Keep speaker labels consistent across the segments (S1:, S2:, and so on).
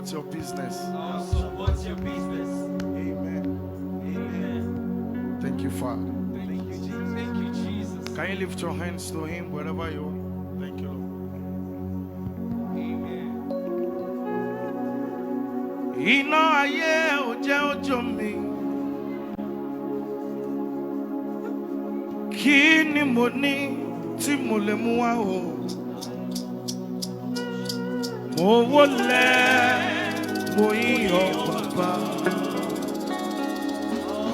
S1: support your business.
S2: I'll support your business.
S1: Amen.
S2: Amen.
S1: Thank you, Father.
S2: Thank you, Jesus. Thank you, Jesus.
S1: Can you lift your hands to Him wherever you are? Thank you, Lord.
S2: Amen.
S1: Iná ayé ò jẹ́ ojú mi. Kí ni mo ní tí mo lè mú wá o? Mo wólẹ̀, mo yìn ọ́ Bàbá,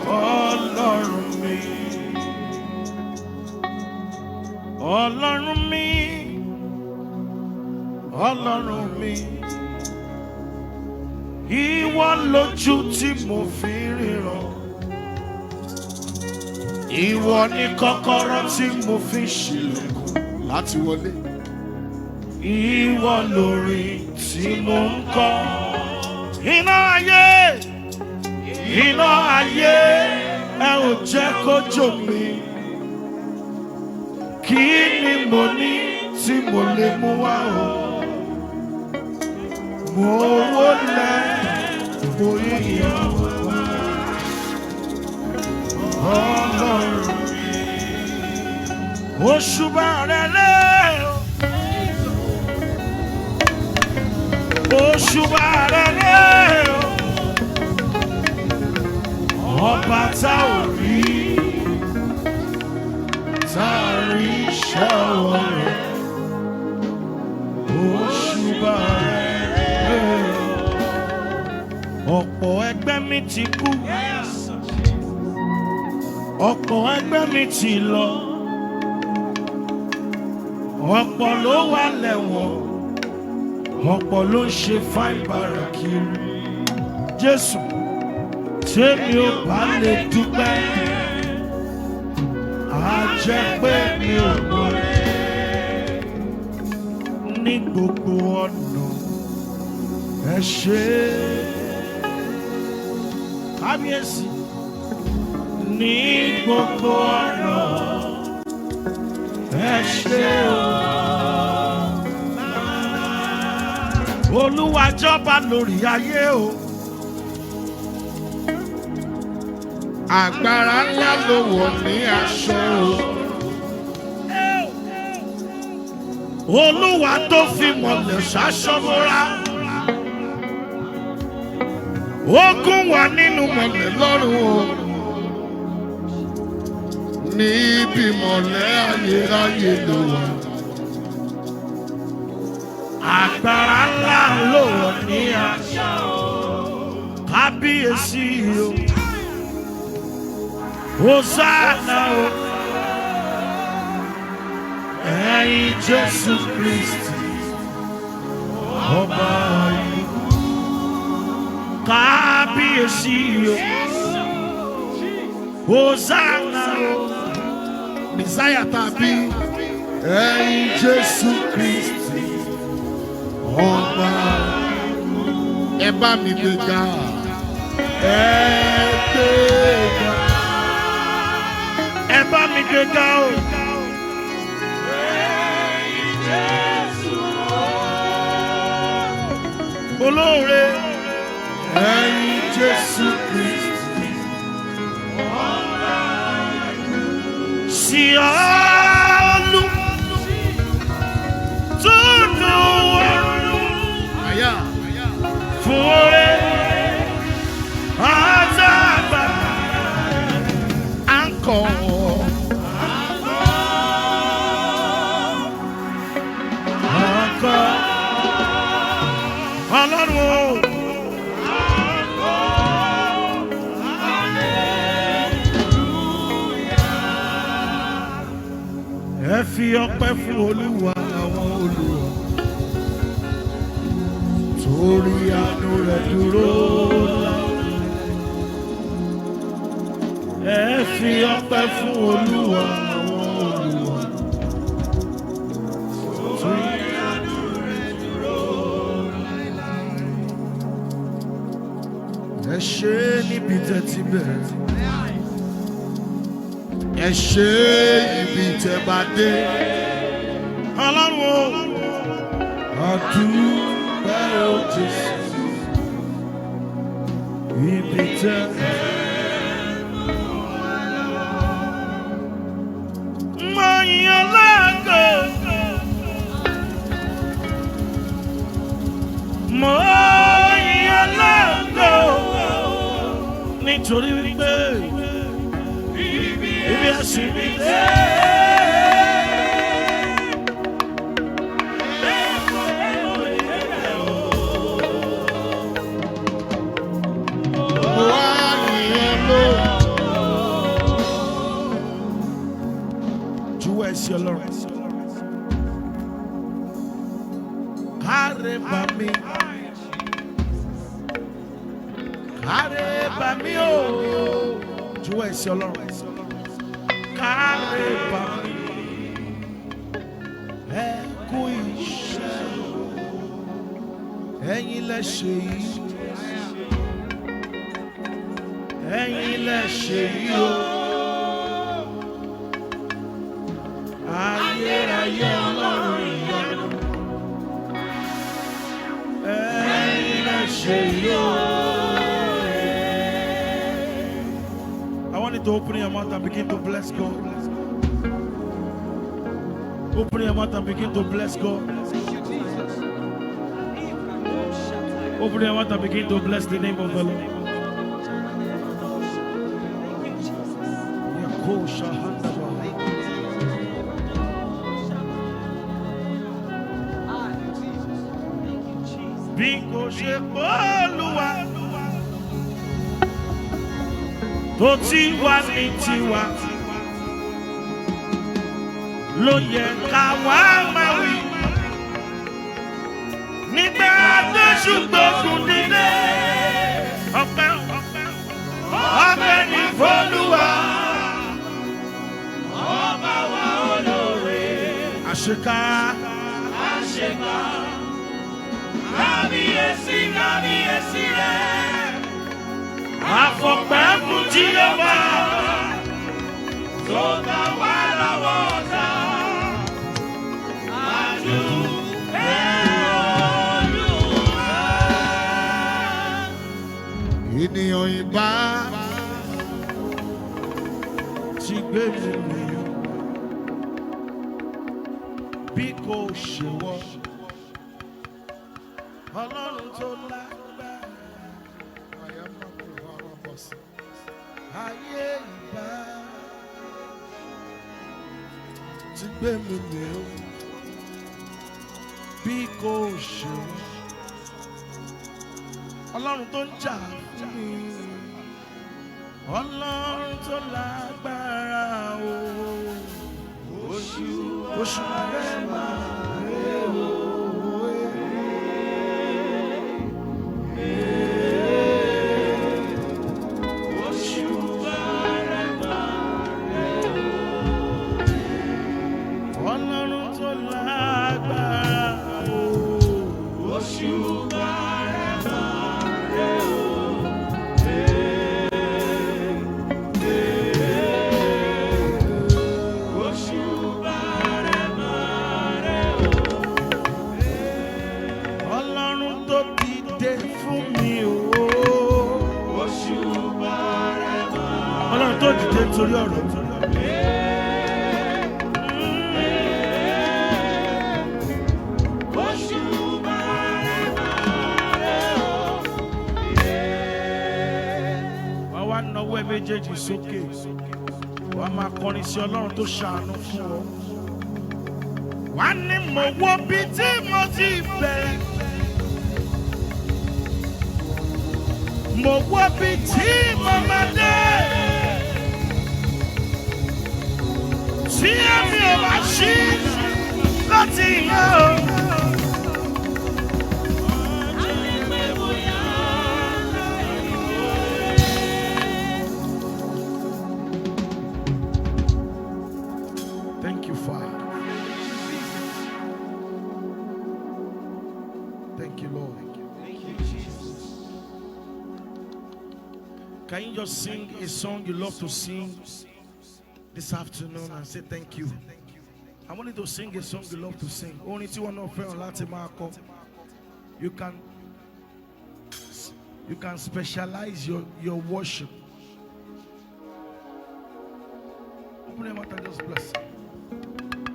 S1: Ọlọ́run mi. Ọlọ́run mi, Ọlọ́run mi. Ìwọ lójú tí mo fi ríran. Ìwọ ni kọ́kọ́rọ́ tí mo fi ṣílẹ̀kùn láti wọlé. Ìwọ lórí tí mo ń kọ. Iná ayé, ẹ ò jẹ́ kó jó mi. Kí ni mo ní tí mo lè mú wá o? Mo wólẹ̀, mo yìn ọ́ Bàbá, Ọlọ́run mi. Òṣùbà rẹ̀ lé o. Òṣùbà rẹ̀ lé o. Ọba tá ò rí, tá a rí iṣẹ́ ọwọ́ rẹ̀. Òṣùbà rẹ̀ lé o. Ọ̀pọ̀ ẹgbẹ́ mi ti kú. Ọ̀pọ̀ ẹgbẹ́ mi ti lọ. Ọ̀pọ̀ ló wà lẹ́wọ̀n. Ọ̀pọ̀ ló ń ṣe fáìbàrà kiri. Jésù, tèmi ò bá lè dúpẹ́, á jẹ́ pé mi ò mọ̀rẹ́. Ní gbogbo ọ̀nà ẹ ṣé. Kábíyèsí. Ní gbogbo ọ̀nà ẹ ṣé o. Olúwa jọba lórí ayé o. Agbára ńlá ló wọ̀ ní aṣọ o. Olúwa tó fi mọ̀lẹ̀ ṣaṣọ bora. Ogun wà nínú mọ̀lẹ̀ lọ́rùn o. Níbi mọ̀lẹ̀ ayérayé ló wà. Agbára ńlá ló wọ̀ ní aṣọ o. Kábíyèsí o. Hosanna o. Ẹ̀yin Jésù Kristi, ọba ìlú. Kábíyèsí o. Hosanna o. Messiah tàbí. Ẹ̀yin Jésù Kristi, ọba ìlú. Ẹ bá mi gbéga. Ẹ gbéga. Ẹ bá mi gbéga o. Olóore. Ẹ̀yin Jésù Kristi, sí Olú tó nù ọ̀run fún oore àtàgbà àǹkọ̀. Ọlọ́run o. Ẹ fi ọpẹ́ fún Olúwa àwọn olùwà, torí àánú rẹ̀ dúró láéláé. Ẹ fi ọpẹ́ fún Olúwa àwọn olùwà, torí àánú rẹ̀ dúró láéláé. Ẹ ṣé níbi tẹ́ ti bẹ̀rẹ̀. Ẹ ṣé ibi tẹ́ bá dé. Ọlọ́run o. Àdúpẹ́ o Jésù. ibi tẹ́ mọ ìyàn lágò mọ ìyàn lágò nítorí wípé ibi ẹ̀sìn mi dé. Your Lord. Kare bami o. Juwa esi Ọlọ́run. Kare bami. Ẹ kú iṣẹ́. Ẹ̀yin lẹ ṣe yìí. Ẹ̀yin lẹ ṣe yìí o. Ayérayé Ọlọ́run ìyanu. Ẹ̀yin lẹ ṣe yìí o. I want you to open your mouth and begin to bless God. Open your mouth and begin to bless God. Open your mouth and begin to bless the name of the Lord. Bingo ṣe Olúwa tó ti wà ní tiwa ló yẹ ká wá máa wí nígbà tó ṣùgbọ́n dídé ọpẹ́ ní f'Olúwa ọba wa olóore àṣekà. Kábíyèsí rẹ̀, àfọ̀pẹ́ fún Jèhófà tó gbà wá lọ́wọ́ ọ̀tá. Àdúpẹ́ Olúwa. Ènìyàn ìbá ti gbé mi bí kò ṣe wọ́. Ọlọ́run tó lágbára, ayé ìbá ti gbé mi lé o, bí kò ṣe Ọlọ́run tó ń jà fún mi, Ọlọ́run tó lágbára o, oṣù rẹ̀ máa rẹ̀ o. Tó dìde torí ọ̀rọ̀ wà wá náwó méjèèjì sókè wà máa kọrin sí Ọlọ́run tó ṣàánú fún ọ. Wà ní mo wo bí tí mo ti bẹ̀rẹ̀, mo wo bí tí mo máa dé. Tí èmi ò bá ṣí láti yàn ó. Thank you, Father. Thank you, Lord.
S2: Thank you, Jesus.
S1: Can you just sing a song you love to sing this afternoon and say thank you? I want you to sing a song you love to sing. Only tí wọ́n náà fẹ́ràn láti máa kọ. You can You can specialize your worship. Open your mouth and just bless him.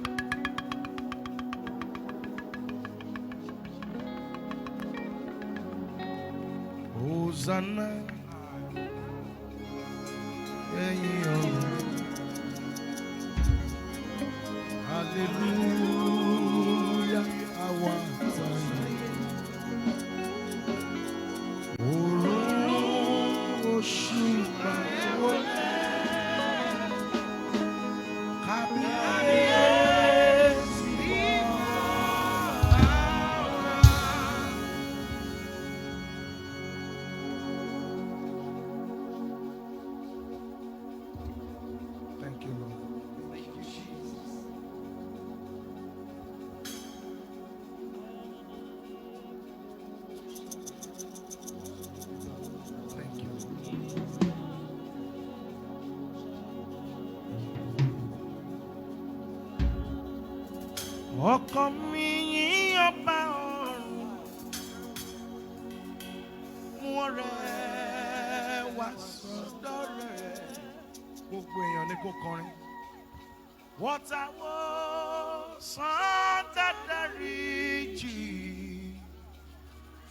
S1: Hosanna. Hallelujah. Thank you, Lord.
S2: Thank you, Jesus.
S1: Thank you. Ọkọ mi yìn ọba ọ̀run, mú ọrẹ wá sọ́dọ̀ rẹ̀. Gbogbo èèyàn ni kò kọrin. Wọ́tàwọ́ sàn dáadáa jì.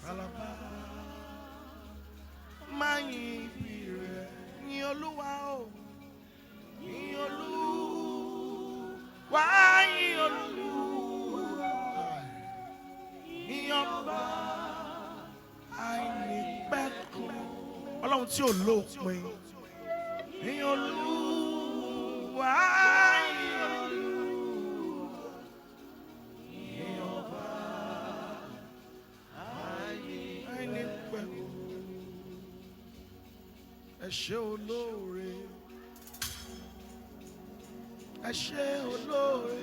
S1: Alaba máa yin ibi rẹ̀. Yin Olúwa o. Yin Olúwa. Yin Olúwa. Yin ọba àìnípẹ̀kun. Ọlọ́run tí ò lópin. Yin Olúwa. Yin Olúwa. Yin ọba àìnípẹ̀kun. Ẹ ṣé olóore. Ẹ ṣé olóore.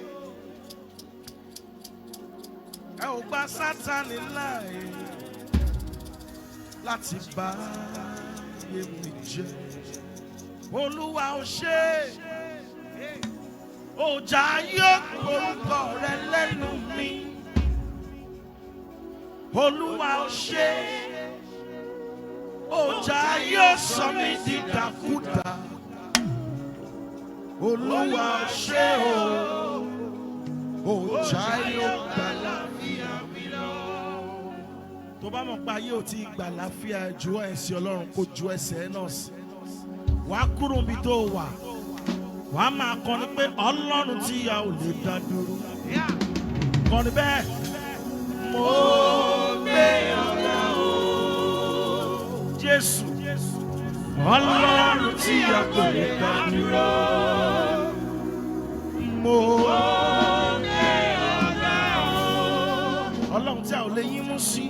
S1: Ẹ ò gba Sátánì láàyè láti bá ayé mi jẹ́. Olúwa ò ṣe, ọjà yóò gbórúkọ rẹ lẹ́nu mi. Olúwa ò ṣe, ọjà yóò sọ mí dìdàkudà. Olúwa ò ṣe o, ọjà yóò gbà láfíà mi lọ. Tó bá mọ̀ pé ayé ò ti gbà láfíà ju ẹ̀sìn Ọlọ́run kó ju ẹsẹ̀ náà sí. Wà á kúrò níbi tó wà. Wà á máa kọrin pé Ọlọ́run tí a ò lè dá dúró. Kọrin bẹ́ẹ̀. Mo gbé ọ̀gá o. Jésù. Ọlọ́run tí a kò lè dá dúró. Mo gbé ọ̀gá o. Ọlọ́run tí a ò lè yín mú sí.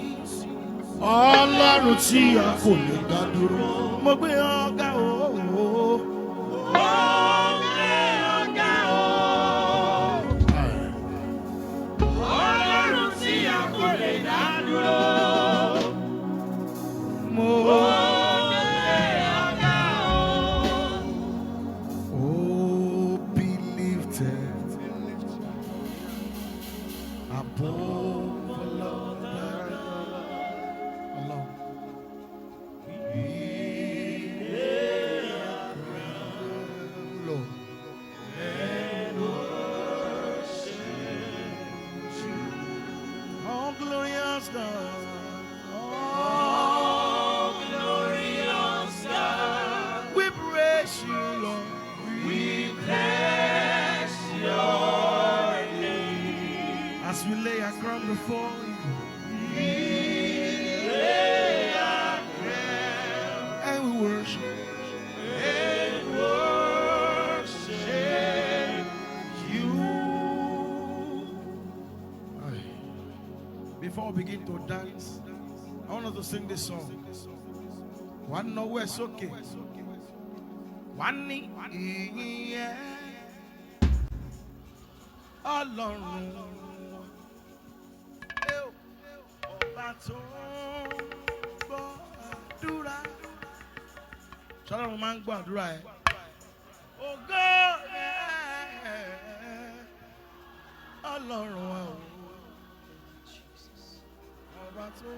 S1: Ọlọ́run tí a kò lè dá dúró. Mo gbé ọ̀gá o. Mo gbé ọ̀gá o. Ọlọ́run tí a kò lè dá dúró. Mo gbé ọ̀gá o. Oh, be lifted above the Lord. Alone. Lord. Oh, glorious God. Oh, glorious God. We praise you, Lord. We bless your name. As we lay our crown before you. We lay our crown. And we worship. Before we begin to dance, I want us to sing this song. One nowhere is okay. One knee, yeah. Ọlọ́run ọba tó gbọ́ àdúrà. Ṣọlọ́run máa ń gbọ́ àdúrà ẹ̀. Ògo rẹ̀ Ọlọ́run wa o. Ọba tó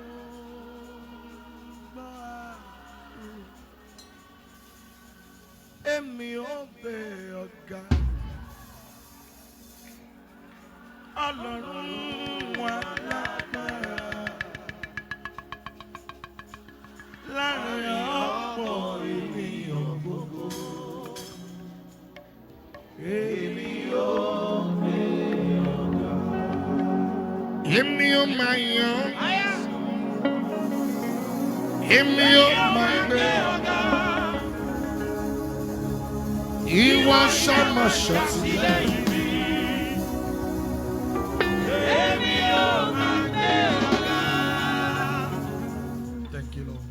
S1: Èmi ò gbé ọ̀gá. Ọlọ́run wa lágbára. Láàrin ọ̀pọ̀ ènìyàn gbogbo. Èmi ò gbé ọ̀gá. Èmi ò máa yan. Èmi ò máa gbé ọ̀gá. Ìwọ ṣọmọ ṣọtìlẹ́yìn mi. Èmi ò máa gbé ọ̀gá. Thank you, Lord.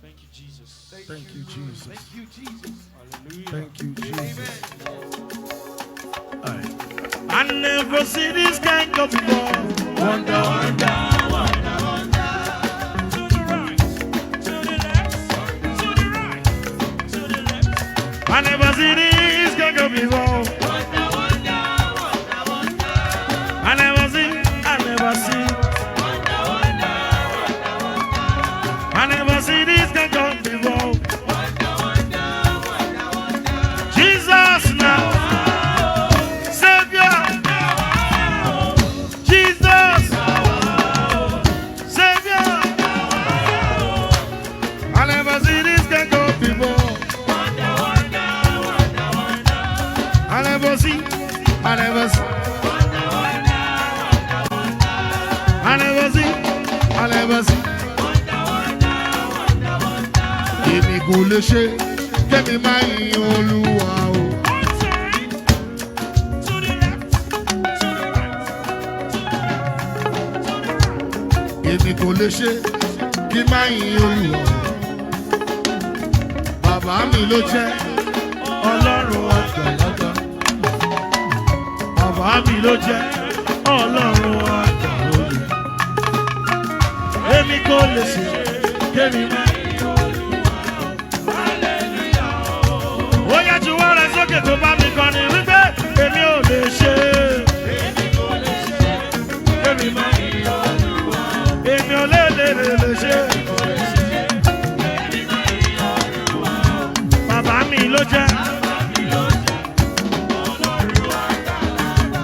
S2: Thank you, Jesus.
S1: Thank you, Jesus.
S2: Thank you, Jesus. Hallelujah.
S1: Thank you, Jesus.
S2: Amen.
S1: I never see this kind of before. Wonder, wonder, wonder, wonder.
S2: To the right, to the left, to the right, to the left.
S1: I never see this kind of before.
S2: Wonder, wonder, wonder, wonder.
S1: I never see.
S2: Wonder, wonder, wonder, wonder.
S1: I never see this kind of before.
S2: Wonder, wonder, wonder, wonder.
S1: Jesus now. Savior. Jesus. Savior. I never see this kind of before.
S2: Wonder, wonder, wonder, wonder.
S1: I never see. I never see.
S2: Wonder, wonder, wonder, wonder.
S1: I never see. I never see.
S2: Wonder, wonder, wonder, wonder.
S1: Èmi kò lè ṣe kẹ́mi máa yin Olúwa o.
S2: One side, to the left, to the right, to the left, to the right.
S1: Èmi kò lè ṣe kí máa yin Olúwa. Bàbá mi ló jẹ́ Ọlọ́run àgbàlagbà. Bàbá mi ló jẹ́ Ọlọ́run àgbàlagbà. Èmi kò lè ṣe kẹ́mi máa yin
S2: Hallelujah.
S1: ó yá ju wọ́n rẹ̀ sókè tó bá mi kọrin wípé èmi ò lè ṣe.
S2: Èmi kò lè ṣe, èmi máa ń yọ Olúwa.
S1: Èmi ò lè ṣe.
S2: Kò lè ṣe, èmi máa ń yọ Olúwa.
S1: Bàbá mi ló jẹ́
S2: Bàbá mi ló jẹ́ Ọlọ́run àgbàlagbà.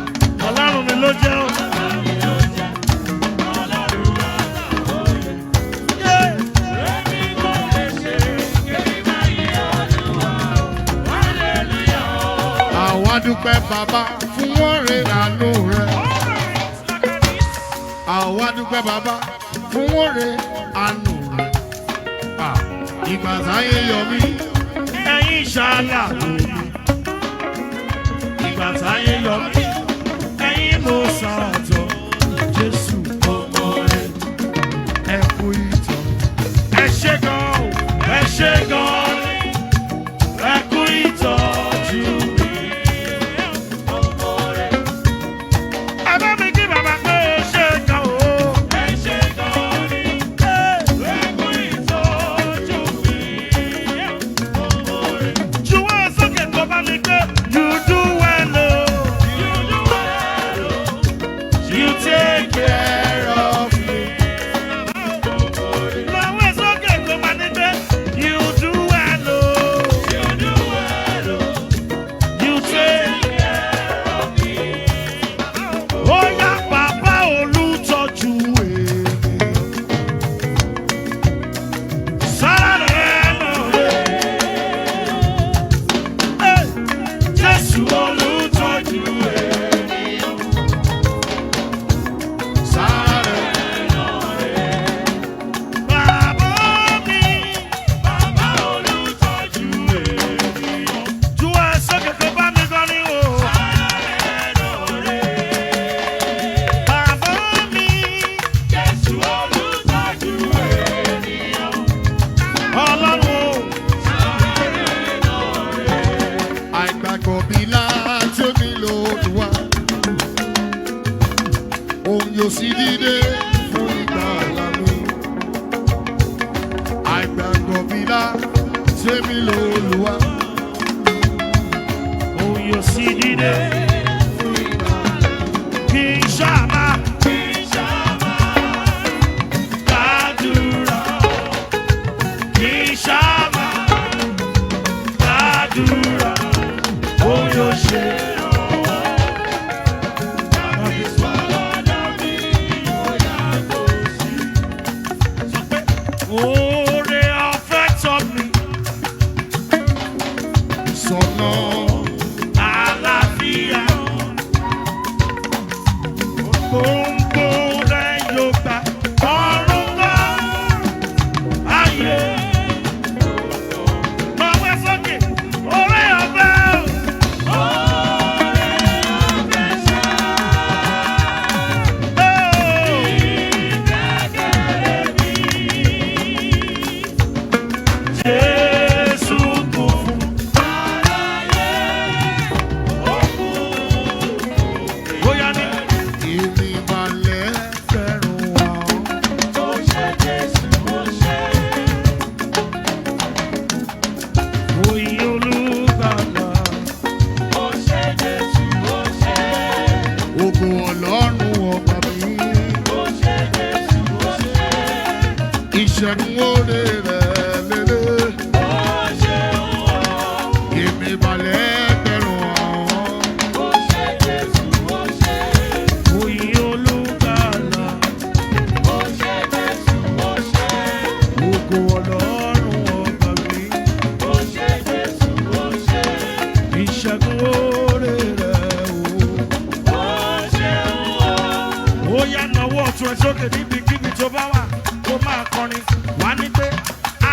S1: Ọlọ́run mi ló jẹ́ o.
S2: Bàbá mi ló jẹ́ Ọlọ́run àgbàlagbà.
S1: Yeah.
S2: Èmi kò lè ṣe, èmi máa ń yọ Olúwa. Hallelujah.
S1: Àwa dúpẹ́ bàbá fún oore àánú rẹ̀. Àwa dúpẹ́ bàbá fún oore àánú rẹ̀. Ìgbà táyé yọ mí, ẹ̀yin ṣàlàyé mi. Ìgbà táyé yọ mí, ẹ̀yin mo sàtọ̀. Jésù ọmọ rẹ̀, ẹ kú ìtàn. Ẹ ṣé gan o, ẹ ṣé gan ni. Ẹ kú ìtọ́jú mi. Ẹ bá mi kí bàbá pé ó ṣe gan o.
S2: Ẹ ṣé gan ni, ẹ kú ìtọ́jú mi.
S1: Juwọ́ sókè tó bá mi gbé. You do well o.
S2: You do well,
S1: You take care of me. Lọ́wọ́ sókè tó bá mi gbé. You do well o.
S2: you do well,
S1: You take
S2: care of me.
S1: ó yá bàbá olùtọ́jú èmi. Sára rẹ̀ mọ̀ rẹ̀. Jésù olùtọ́jú èmi. Sára rẹ̀ mọ̀ rẹ̀. Bàbá mi.
S2: Bàbá olùtọ́jú èmi.
S1: Juwọ́ sókè tó bá mi gan ni o. Bàbá mi.
S2: Jésù olùtọ́jú èmi.
S1: Ọlọ́run o. Àìgbàgbọ́ mi láti ó nílò Olúwa. Òun yóò sì dìde fún ìgbàlà mi. Àìgbàgbọ́ mi láti ó nílò Olúwa. Òun yóò sì dìde fún ìgbàlà mi. Kì í ṣàmà
S2: Ìṣàmà
S1: gbàdúrà. Oore ọ̀fẹ́ tọ́ mi
S2: sọ́nà
S1: àlàáfíà. Gbòǹgbò rẹ̀ yóò gbà ọ̀run kan ayé. Ọwọ́ sókè, oore ọ̀fẹ́ o. Jésù kú fún bóyá ní
S2: èmi balẹ̀ fẹ́ràn wa.
S1: òye olùgbàlà.
S2: Ògo Ọlọ́run ọba mi. Ìṣẹ́gun oore rẹ̀ lélẹ̀. Èmi balẹ̀ fẹ́ràn wa.
S1: òye olùgbàlà. ògo ọlọ́run ọba mi. ìṣẹ́gun oore rẹ̀ o. ó yá nawọ́ ọ̀tún ẹ sókè níbikíbi tó bá wà kó máa kọrin wá ní pé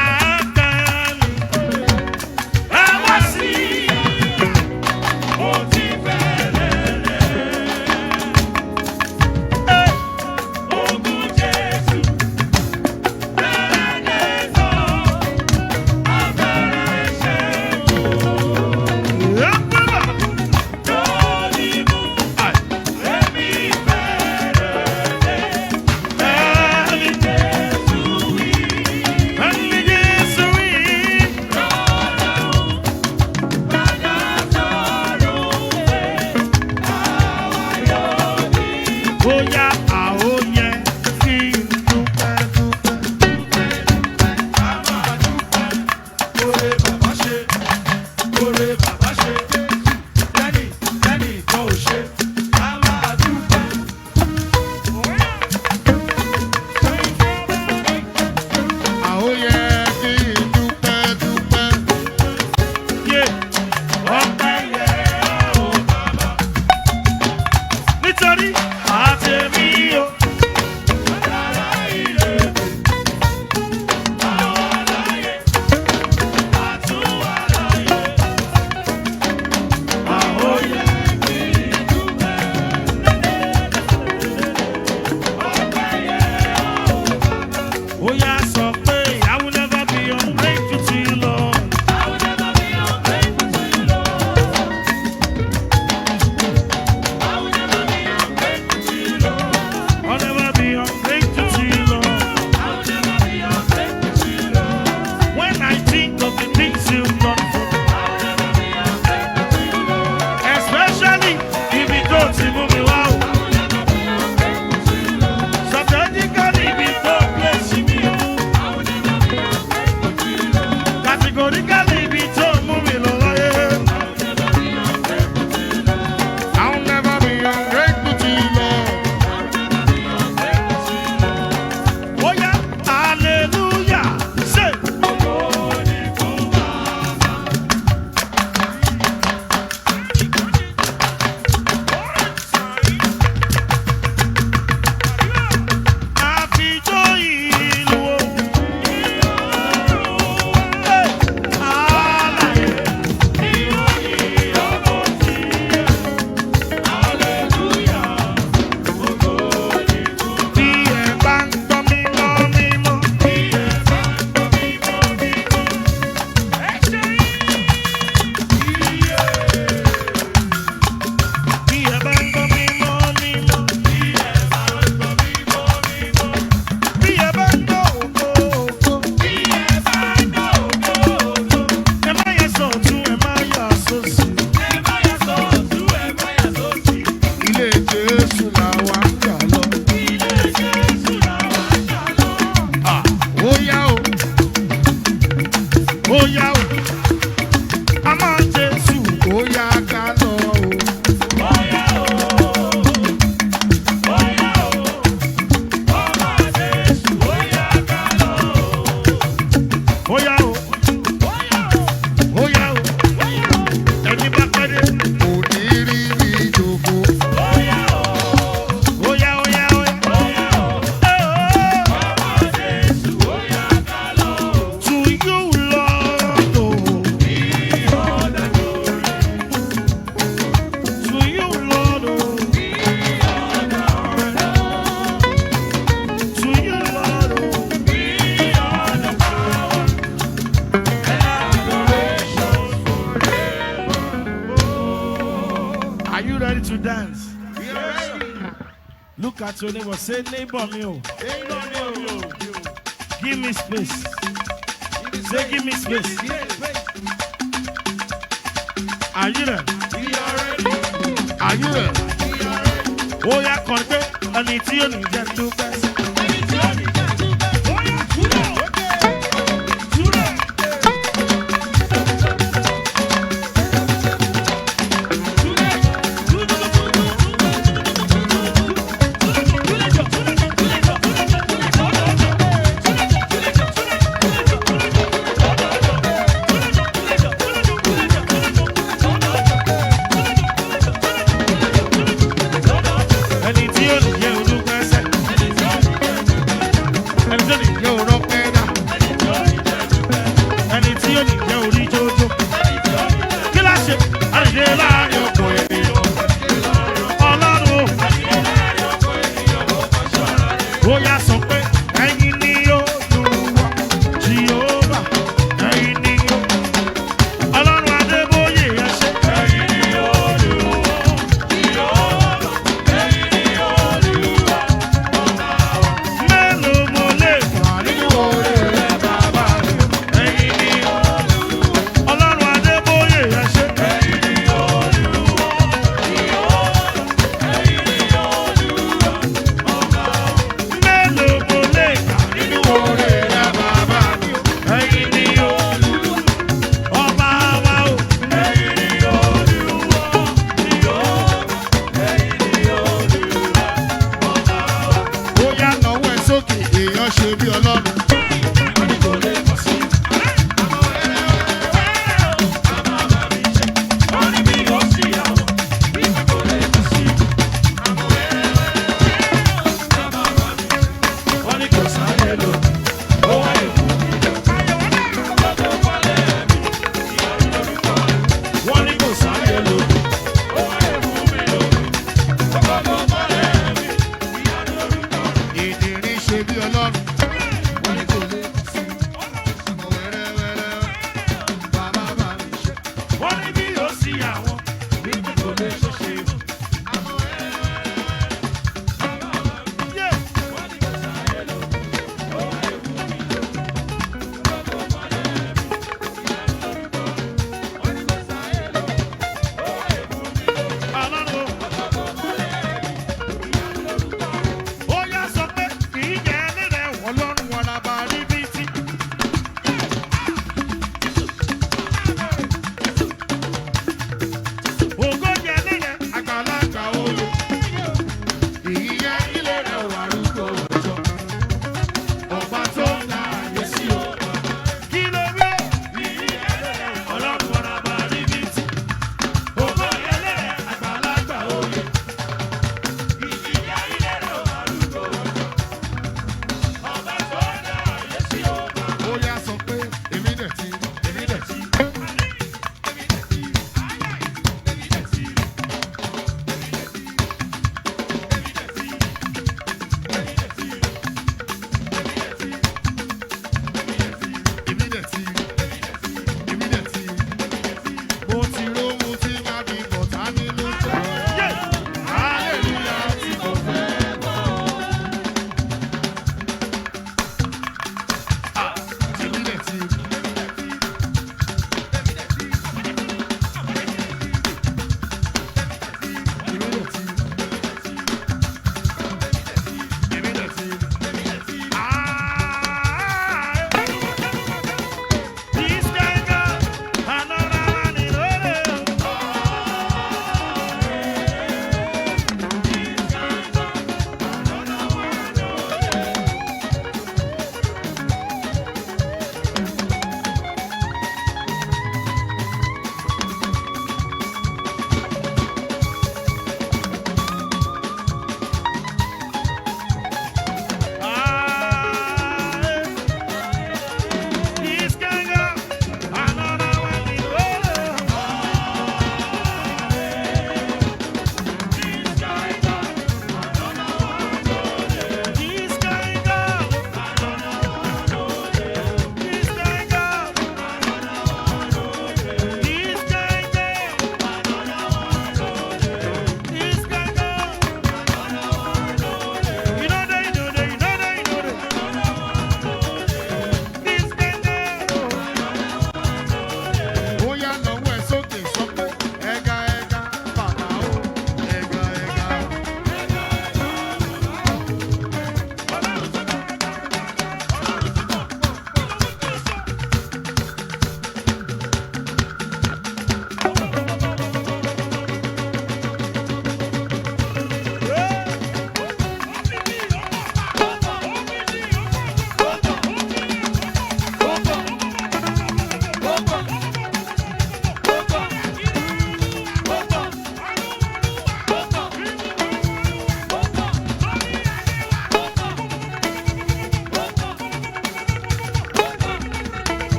S1: àgbẹ̀ni ẹ wá sí ó ti bẹ̀rẹ̀ rẹ̀. Ogun Jésù bẹ̀rẹ̀ lẹ́sọ̀ abẹ́rẹ́ ṣẹ́gun. Lórí mú èmi bẹ̀rẹ̀ lé. Ẹni Jésù wí. Ẹni Jésù wí. Padà sọ̀rọ̀ pé àwa yóò ní. Bóyá a ó yẹ kí n dúpẹ́ dúpẹ́. A máa dúpẹ́. Oore bàbá ṣe. Oore bàbá ṣe. Lẹ́nì kan ò ṣe. A máa dúpẹ́.
S2: Àóyẹ kí n dúpẹ́ dúpẹ́.
S1: Yé ọpẹ́ yẹ ọ́ bàbá. Nítorí àtẹ̀mí o Look at your neighbor. Say, neighbor me. Give me space. Say, give me space. Are you there? Are you there? Oh, yeah, conte. And it's you need to do best.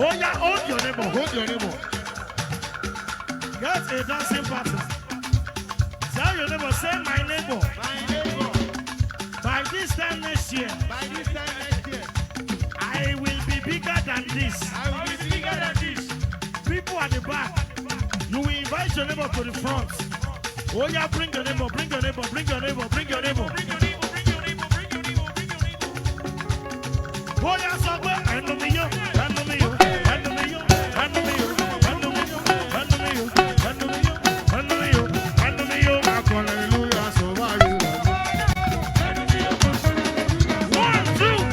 S1: Oh yeah, hold your neighbor, hold your neighbor. Get a dancing partner. Tell your neighbor, say my neighbor.
S2: My neighbor.
S1: By this time next year, I will be bigger than this.
S2: I will be bigger than this.
S1: People at the back, you will invite your neighbor to the front. Oh yeah, bring your neighbor, bring your neighbor, bring your neighbor, bring your neighbor.
S2: Bring your neighbor, bring your neighbor, bring your neighbor, bring your neighbor.
S1: Oh yeah, somewhere, handle me you, handle me you, handle me you, handle me you, handle me you, handle me you, handle me you, handle me you, handle me you. Hallelujah, so why you? 1, 2.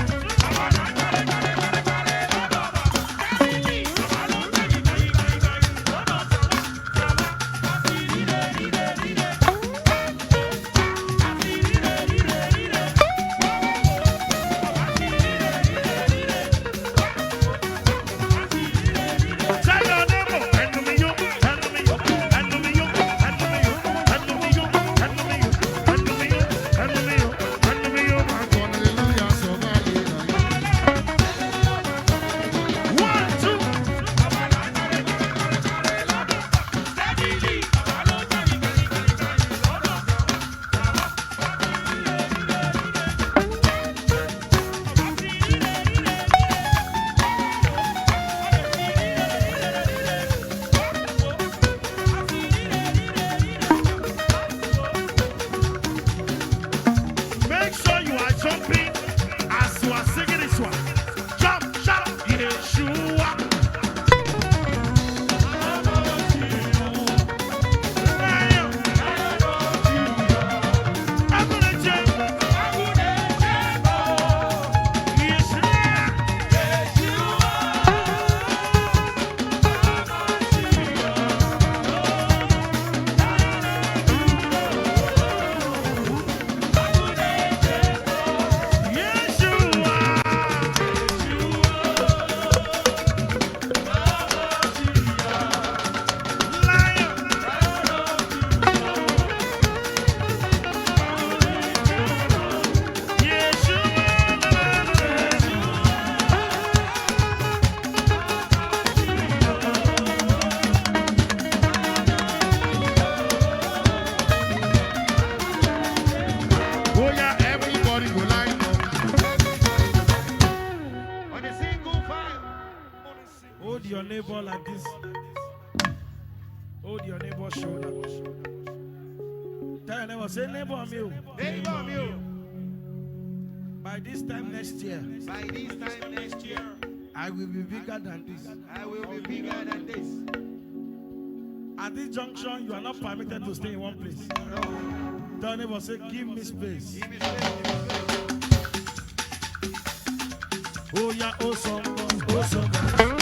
S1: Make sure you are jumping as you are singing this one. Jump, shout, Yeshua. I'm gonna jump. Oh yeah, everybody go line up.
S2: On a single file.
S1: Hold your neighbor like this. Hold your neighbor's shoulder. Tell your neighbor, say neighbor me.
S2: Neighbor, you.
S1: By this time next year,
S2: By this time next year,
S1: I will be bigger than this.
S2: I will be bigger than this.
S1: At this junction, you are not permitted to stay in one place.
S2: No.
S1: Tell your neighbor, say give me space.
S2: Give me space, give me space.
S1: Oh yeah, oh somebody, oh somebody.